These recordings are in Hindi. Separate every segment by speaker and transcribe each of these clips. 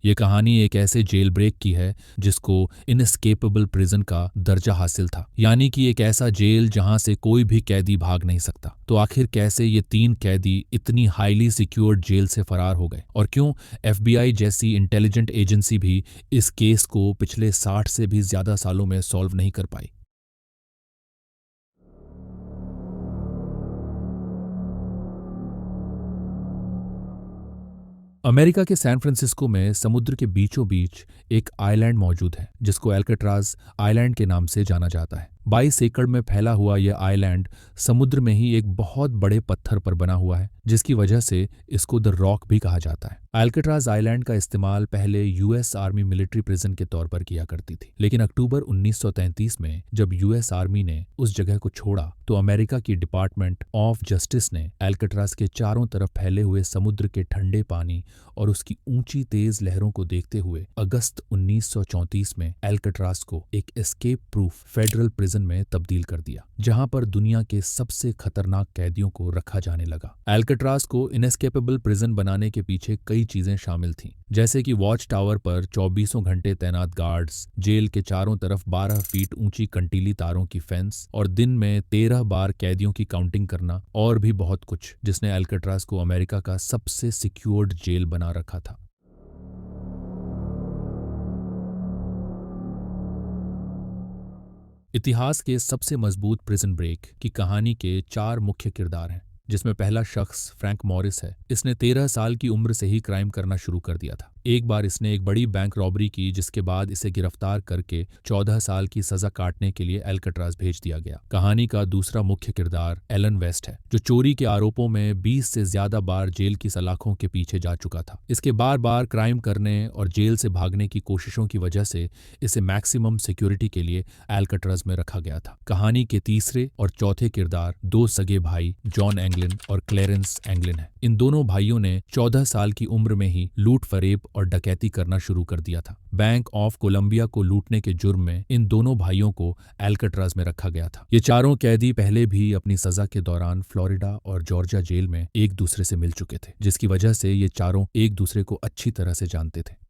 Speaker 1: ये कहानी एक ऐसे जेल ब्रेक की है जिसको इनएस्केपेबल प्रिजन का दर्जा हासिल था, यानी कि एक ऐसा जेल जहां से कोई भी कैदी भाग नहीं सकता। तो आखिर कैसे ये 3 कैदी इतनी हाईली सिक्योर्ड जेल से फरार हो गए, और क्यों एफबीआई जैसी इंटेलिजेंट एजेंसी भी इस केस को पिछले 60 से भी ज्यादा सालों में सॉल्व नहीं कर पाई। अमेरिका के सैन फ्रांसिस्को में समुद्र के बीचों बीच एक आइलैंड मौजूद है जिसको एल्काट्राज आइलैंड के नाम से जाना जाता है। 22 एकड़ में फैला हुआ यह आइलैंड समुद्र में ही एक बहुत बड़े पत्थर पर बना हुआ है, जिसकी वजह से इसको द रॉक भी कहा जाता है। एल्काट्राज आइलैंड का इस्तेमाल पहले यूएस आर्मी मिलिट्री प्रिजन के तौर पर किया करती थी, लेकिन अक्टूबर 1933 में जब यूएस आर्मी ने उस जगह को छोड़ा तो अमेरिका की डिपार्टमेंट ऑफ जस्टिस ने एल्काट्राज के चारों तरफ फैले हुए समुद्र के ठंडे पानी और उसकी ऊंची तेज लहरों को देखते हुए अगस्त 1934 में एल्काट्राज को एक एस्केप प्रूफ फेडरल प्रिजन में तब्दील कर दिया, जहां पर दुनिया के सबसे खतरनाक कैदियों को रखा जाने लगा। एल्काट्राज को इनएस्केपेबल प्रिजन बनाने के पीछे कई चीजें शामिल थीं, जैसे कि वॉच टावर पर 24 घंटे तैनात गार्ड्स, जेल के चारों तरफ 12 फीट ऊंची कंटीली तारों की फेंस और दिन में 13 बार कैदियों की काउंटिंग करना, और भी बहुत कुछ, जिसने एल्काट्राज को अमेरिका का सबसे सिक्योर्ड जेल बना रखा था। इतिहास के सबसे मजबूत प्रिजन ब्रेक की कहानी के 4 मुख्य किरदार हैं, जिसमें पहला शख्स फ्रैंक मॉरिस है। इसने 13 साल की उम्र से ही क्राइम करना शुरू कर दिया था। एक बार इसने एक बड़ी बैंक रॉबरी की, जिसके बाद इसे गिरफ्तार करके 14 साल की सजा काटने के लिए एल्काट्राज भेज दिया गया। कहानी का दूसरा मुख्य किरदार एलन वेस्ट है, जो चोरी के आरोपों में 20 से ज्यादा बार जेल की सलाखों के पीछे जा चुका था। इसके बार बार क्राइम करने और जेल से भागने की कोशिशों की वजह से इसे मैक्सिमम सिक्योरिटी के लिए एल्काट्राज में रखा गया था। कहानी के तीसरे और चौथे किरदार 2 सगे भाई जॉन एंगलिन और क्लेरेंस एंगलिन हैं। इन दोनों भाइयों ने 14 साल की उम्र में ही लूट फरेब और डकैती करना शुरू कर दिया था। बैंक ऑफ कोलंबिया को लूटने के जुर्म में इन दोनों भाइयों को एल्काट्राज में रखा गया था। ये चारों कैदी पहले भी अपनी सजा के दौरान फ्लोरिडा और जॉर्जिया जेल में एक दूसरे से मिल चुके थे, जिसकी वजह से ये चारों एक दूसरे को अच्छी तरह से जानते थे।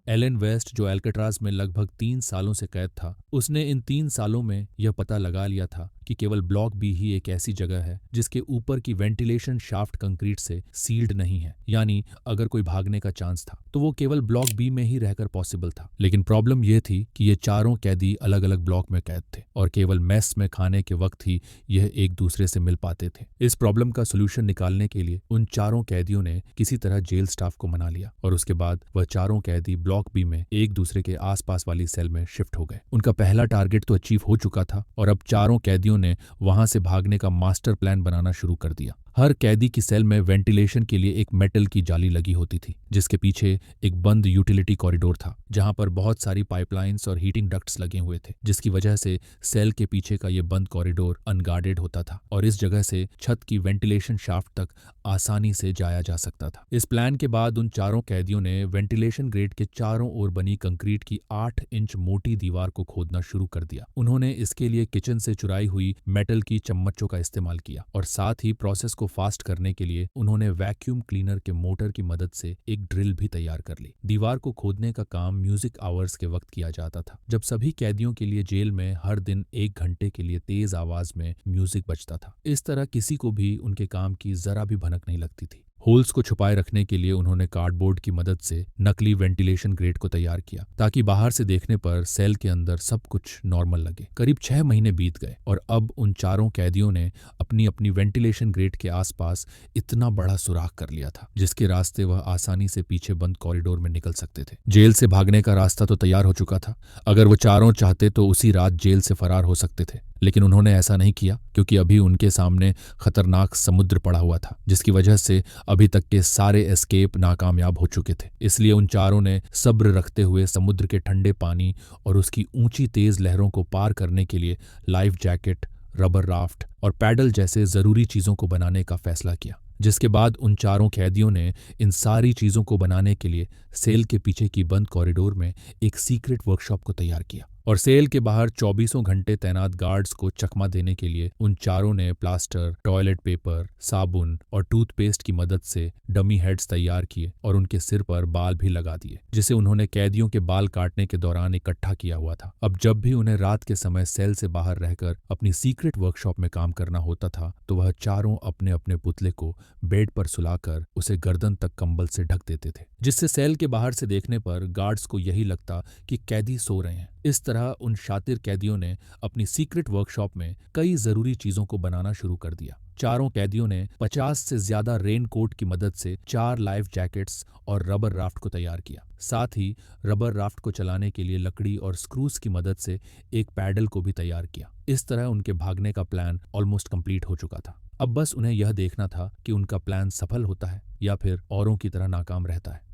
Speaker 1: एलन वेस्ट, जो एल्काट्राज में लगभग 3 सालों से कैद था, उसने इन 3 सालों में यह पता लगा लिया था कि केवल ब्लॉक बी ही एक ऐसी जगह है जिसके ऊपर की वेंटिलेशन शाफ्ट कंक्रीट से सील्ड नहीं है, यानी अगर कोई भागने का चांस था तो वो केवल ब्लॉक बी में ही रहकर पॉसिबल था। लेकिन प्रॉब्लम यह थी कि ये चारों कैदी अलग अलग ब्लॉक में कैद थे और केवल मेस में खाने के वक्त ही यह एक दूसरे से मिल पाते थे। इस प्रॉब्लम का सोल्यूशन निकालने के लिए उन चारों कैदियों ने किसी तरह जेल स्टाफ को मना लिया और उसके बाद वह चारों कैदी ब्लॉक बी में एक दूसरे के आसपास वाली सेल में शिफ्ट हो गए। उनका पहला टारगेट तो अचीव हो चुका था और अब चारों कैदियों ने वहां से भागने का मास्टर प्लान बनाना शुरू कर दिया। हर कैदी की सेल में वेंटिलेशन के लिए एक मेटल की जाली लगी होती थी, जिसके पीछे एक बंद यूटिलिटी कॉरिडोर था, जहां पर बहुत सारी पाइपलाइंस और हीटिंग डक्ट्स लगे हुए थे, जिसकी वजह से सेल के पीछे का ये बंद कॉरिडोर अनगार्डेड होता था और इस जगह से छत की वेंटिलेशन शाफ्ट तक आसानी से जाया जा सकता था। इस प्लान के बाद उन चारों कैदियों ने वेंटिलेशन ग्रेट के चारों ओर बनी कंक्रीट की 8 इंच मोटी दीवार को खोदना शुरू कर दिया। उन्होंने इसके लिए किचन से चुराई हुई मेटल की चम्मचों का इस्तेमाल किया और साथ ही प्रोसेस को फास्ट करने के लिए उन्होंने वैक्यूम क्लीनर के मोटर की मदद से एक ड्रिल भी तैयार कर ली। दीवार को खोदने का काम म्यूजिक आवर्स के वक्त किया जाता था, जब सभी कैदियों के लिए जेल में हर दिन 1 घंटे के लिए तेज आवाज में म्यूजिक बजता था। इस तरह किसी को भी उनके काम की जरा भी भनक नहीं लगती थी। होल्स को छुपाए रखने के लिए उन्होंने कार्डबोर्ड की मदद से नकली वेंटिलेशन ग्रेट को तैयार किया, ताकि बाहर से देखने पर सेल के अंदर सब कुछ नॉर्मल लगे। करीब 6 महीने बीत गए और अब उन चारों कैदियों ने अपनी अपनी वेंटिलेशन ग्रेट के आसपास इतना बड़ा सुराख कर लिया था, जिसके रास्ते वह आसानी से पीछे बंद कॉरिडोर में निकल सकते थे। जेल से भागने का रास्ता तो तैयार हो चुका था। अगर वो चारों चाहते तो उसी रात जेल से फरार हो सकते थे, लेकिन उन्होंने ऐसा नहीं किया, क्योंकि अभी उनके सामने खतरनाक समुद्र पड़ा हुआ था, जिसकी वजह से अभी तक के सारे एस्केप नाकामयाब हो चुके थे। इसलिए उन चारों ने सब्र रखते हुए समुद्र के ठंडे पानी और उसकी ऊंची तेज लहरों को पार करने के लिए लाइफ जैकेट, रबर राफ्ट और पैडल जैसे जरूरी चीजों को बनाने का फैसला किया। जिसके बाद उन चारों कैदियों ने इन सारी चीजों को बनाने के लिए सेल के पीछे की बंद कॉरिडोर में एक सीक्रेट वर्कशॉप को तैयार किया। और सेल के बाहर 24 घंटे तैनात गार्ड्स को चकमा देने के लिए उन चारों ने प्लास्टर, टॉयलेट पेपर, साबुन और टूथपेस्ट की मदद से डमी हेड्स तैयार किए और उनके सिर पर बाल भी लगा दिए, जिसे उन्होंने कैदियों के बाल काटने के दौरान इकट्ठा किया हुआ था। अब जब भी उन्हें रात के समय सेल से बाहर रहकर अपनी सीक्रेट वर्कशॉप में काम करना होता था तो वह चारों अपने अपने पुतले को बेड पर सुलाकर उसे गर्दन तक कंबल से ढक देते थे, जिससे सेल के बाहर से देखने पर गार्ड्स को यही लगता कि कैदी सो रहे हैं। इस तरह उन शातिर कैदियों ने अपनी सीक्रेट वर्कशॉप में कई जरूरी चीजों को बनाना शुरू कर दिया। चारों कैदियों ने 50 से ज्यादा रेन कोट की मदद से 4 लाइफ जैकेट्स और रबर राफ्ट को तैयार किया। साथ ही रबर राफ्ट को चलाने के लिए लकड़ी और स्क्रूज की मदद से एक पैडल को भी तैयार किया। इस तरह उनके भागने का प्लान ऑलमोस्ट कंप्लीट हो चुका था। अब बस उन्हें यह देखना था कि उनका प्लान सफल होता है या फिर औरों की तरह नाकाम रहता है।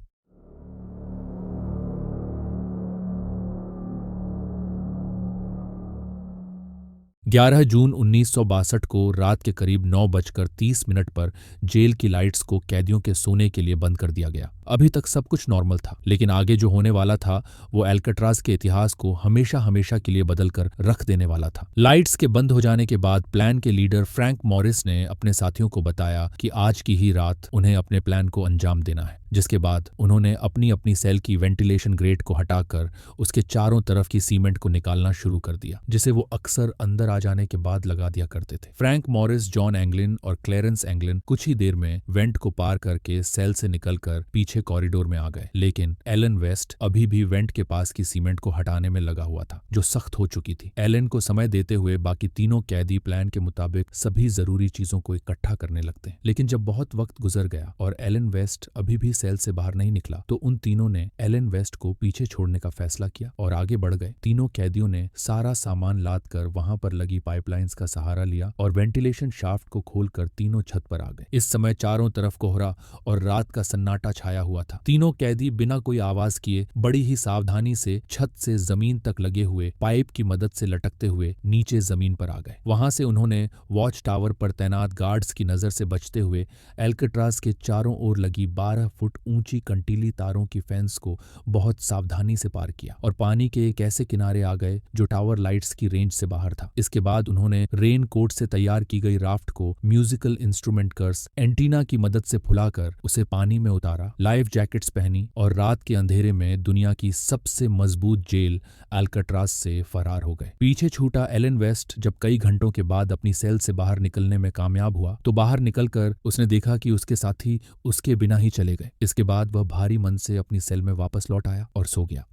Speaker 1: 11 जून 1962 को रात के करीब 9:30 पर जेल की लाइट्स को कैदियों के सोने के लिए बंद कर दिया गया। अभी तक सब कुछ नॉर्मल था, लेकिन आगे जो होने वाला था वो अल्काट्राज के इतिहास को हमेशा हमेशा के लिए बदलकर रख देने वाला था। लाइट्स के बंद हो जाने के बाद प्लान के लीडर फ्रैंक मॉरिस ने अपने साथियों को बताया कि आज की ही रात उन्हें अपने प्लान को अंजाम देना है, जिसके बाद उन्होंने अपनी अपनी सेल की वेंटिलेशन ग्रेट को हटाकर उसके चारों तरफ की सीमेंट को निकालना शुरू कर दिया, जिसे वो अक्सर अंदर आ जाने के बाद लगा दिया करते थे। फ्रैंक मॉरिस, जॉन एंगलिन और क्लेरेंस एंगलिन कुछ ही देर में वेंट को पार करके सेल से निकलकर पीछे कॉरिडोर में आ गए, लेकिन एलन वेस्ट अभी भी वेंट के पास की सीमेंट को हटाने में लगा हुआ था, जो सख्त हो चुकी थी। एलन को समय देते हुए बाकी तीनों कैदी प्लान के मुताबिक सभी जरूरी चीजों को इकट्ठा करने लगते हैं, लेकिन जब बहुत वक्त गुजर गया और एलन वेस्ट अभी भी सेल से बाहर नहीं निकला तो उन तीनों ने एलन वेस्ट को पीछे छोड़ने का फैसला किया और आगे बढ़ गए। तीनों कैदियों ने सारा सामान लाद कर वहां पर लगी पाइपलाइंस का सहारा लिया और वेंटिलेशन शाफ्ट को खोलकर तीनों छत पर आ गए। इस समय चारों तरफ कोहरा और रात का सन्नाटा छाया हुआ था। तीनों कैदी बिना कोई आवाज किए बड़ी ही सावधानी से छत से जमीन तक लगे हुए पाइप की मदद से लटकते हुए नीचे जमीन पर आ गए। वहां से उन्होंने वॉच टावर पर तैनात गार्ड्स की नजर से बचते हुए अल्काट्राज के चारों ओर लगी 12 फुट ऊंची कंटीली तारों की फेंस को बहुत सावधानी से पार किया और पानी के एक ऐसे किनारे आ गए जो टावर लाइट्स की रेंज से बाहर था। इसके बाद उन्होंने रेन कोट से तैयार की गई राफ्ट को म्यूजिकल इंस्ट्रूमेंट कर्स एंटीना की मदद से फुलाकर उसे पानी में उतारा, लाइफ जैकेट्स पहनी और रात के अंधेरे में दुनिया की सबसे मजबूत जेल अल्काट्राज से फरार हो गए। पीछे छूटा एलन वेस्ट जब कई घंटों के बाद अपनी सेल से बाहर निकलने में कामयाब हुआ तो बाहर निकलकर उसने देखा कि उसके साथी उसके बिना ही चले गए। इसके बाद वह भारी मन से अपनी सेल में वापस लौट आया और सो गया।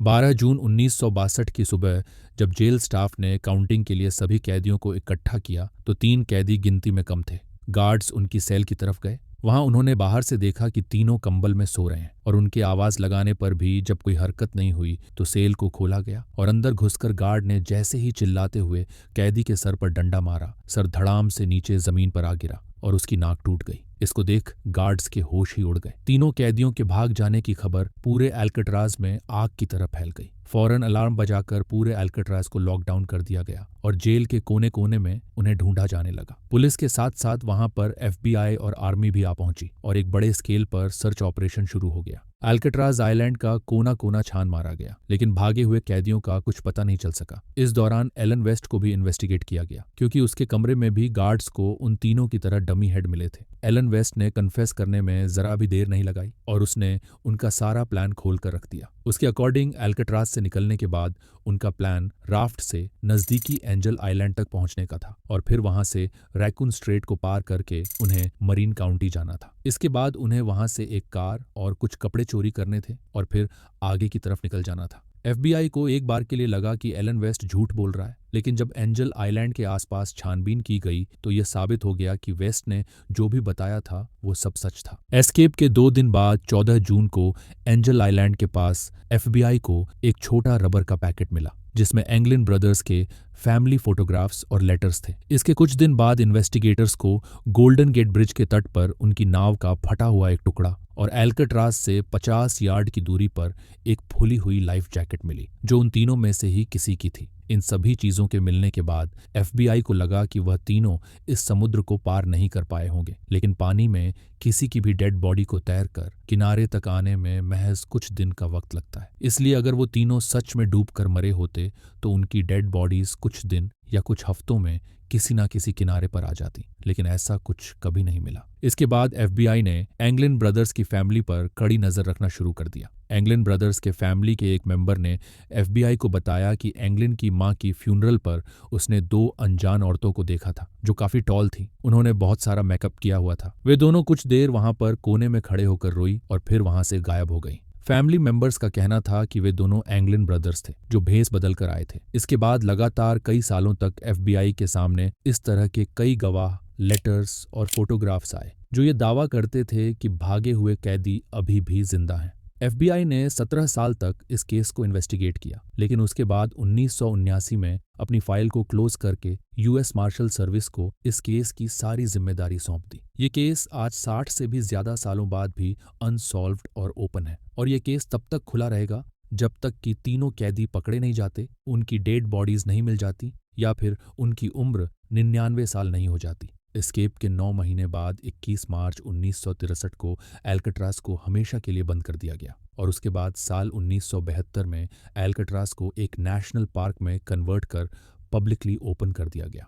Speaker 1: 12 जून 1962 की सुबह जब जेल स्टाफ ने काउंटिंग के लिए सभी कैदियों को इकट्ठा किया तो 3 कैदी गिनती में कम थे। गार्ड्स उनकी सेल की तरफ गए। वहां उन्होंने बाहर से देखा कि तीनों कंबल में सो रहे हैं और उनकी आवाज लगाने पर भी जब कोई हरकत नहीं हुई तो सेल को खोला गया और अंदर घुसकर गार्ड ने जैसे ही चिल्लाते हुए कैदी के सर पर डंडा मारा, सर धड़ाम से नीचे जमीन पर आ गिरा और उसकी नाक टूट गई। इसको देख गार्ड्स के होश ही उड़ गए। तीनों कैदियों के भाग जाने की खबर पूरे अल्काट्राज में आग की तरह फैल गई। फौरन अलार्म बजाकर पूरे अल्काट्राज को लॉकडाउन कर दिया गया और जेल के कोने कोने में उन्हें ढूंढा जाने लगा। पुलिस के साथ साथ वहां पर FBI और आर्मी भी आ पहुंची और एक बड़े स्केल पर सर्च ऑपरेशन शुरू हो गया। अल्काट्राज आइलैंड का कोना कोना छान मारा गया, लेकिन भागे हुए कैदियों का कुछ पता नहीं चल सका। इस दौरान एलन वेस्ट को भी इन्वेस्टिगेट किया गया, क्योंकि उसके कमरे में भी गार्ड्स को उन तीनों की तरह डमी हेड मिले थे। एलन वेस्ट ने कन्फेस करने में जरा भी देर नहीं लगाई और उसने उनका सारा प्लान खोल कर रख दिया। उसके अकॉर्डिंग अल्काट्राज से निकलने के बाद उनका प्लान राफ्ट से नजदीकी एंजल आइलैंड तक पहुंचने का था और फिर वहां से रैकून स्ट्रेट को पार करके उन्हें मरीन काउंटी जाना था। इसके बाद उन्हें वहां से एक कार और कुछ कपड़े चोरी करने थे और फिर आगे की तरफ निकल जाना था। FBI को एक बार के लिए लगा कि एलन वेस्ट झूठ बोल रहा है, लेकिन जब एंजल आइलैंड के आसपास छानबीन की गई तो यह साबित हो गया कि वेस्ट ने जो भी बताया था वो सब सच था। एस्केप के 2 दिन बाद 14 जून को एंजल आइलैंड के पास FBI को एक छोटा रबर का पैकेट मिला जिसमें एंगलिन ब्रदर्स के फैमिली फोटोग्राफ्स और लेटर्स थे। इसके कुछ दिन बाद इन्वेस्टिगेटर्स को गोल्डन गेट ब्रिज के तट पर उनकी नाव का फटा हुआ एक टुकड़ा और अल्काट्राज से 50 यार्ड की दूरी पर एक फुली हुई लाइफ जैकेट मिली, जो उन तीनों में से ही किसी की थी। इन सभी चीजों के मिलने के बाद एफबीआई को लगा कि वह तीनों इस समुद्र को पार नहीं कर पाए होंगे, लेकिन पानी में किसी की भी डेड बॉडी को तैरकर किनारे तक आने में महज कुछ दिन का वक्त लगता है। इसलिए अगर वो तीनों सच में डूबकर मरे होते तो उनकी डेड बॉडीज कुछ दिन या कुछ हफ्तों में किसी ना किसी किनारे पर आ जाती, लेकिन ऐसा कुछ कभी नहीं मिला। इसके बाद एफबीआई ने एंगलिन ब्रदर्स की फैमिली पर कड़ी नजर रखना शुरू कर दिया। एंगलिन ब्रदर्स के फैमिली के एक मेंबर ने एफबीआई को बताया कि एंगलिन की मां की फ्यूनरल पर उसने 2 अनजान औरतों को देखा था जो काफी टॉल थी। उन्होंने बहुत सारा मेकअप किया हुआ था। वे दोनों कुछ देर वहां पर कोने में खड़े होकर रोई और फिर वहां से गायब हो गई। फैमिली मेंबर्स का कहना था कि वे दोनों एंगलिन ब्रदर्स थे जो भेस बदल कर आए थे। इसके बाद लगातार कई सालों तक एफबीआई के सामने इस तरह के कई गवाह, लेटर्स और फोटोग्राफ्स आए जो ये दावा करते थे कि भागे हुए कैदी अभी भी जिंदा हैं। एफबीआई ने 17 साल तक इस केस को इन्वेस्टिगेट किया, लेकिन उसके बाद 1979 में अपनी फाइल को क्लोज करके यूएस मार्शल सर्विस को इस केस की सारी जिम्मेदारी सौंप दी। ये केस आज 60 से भी ज्यादा सालों बाद भी अनसॉल्व्ड और ओपन है, और ये केस तब तक खुला रहेगा जब तक कि तीनों कैदी पकड़े नहीं जाते, उनकी डेड बॉडीज नहीं मिल जाती या फिर उनकी उम्र 99 साल नहीं हो जाती। एस्केप के 9 महीने बाद 21 मार्च 1963 को एल्कट्रास को हमेशा के लिए बंद कर दिया गया, और उसके बाद साल 1972 में एल्कट्रास को एक नेशनल पार्क में कन्वर्ट कर पब्लिकली ओपन कर दिया गया।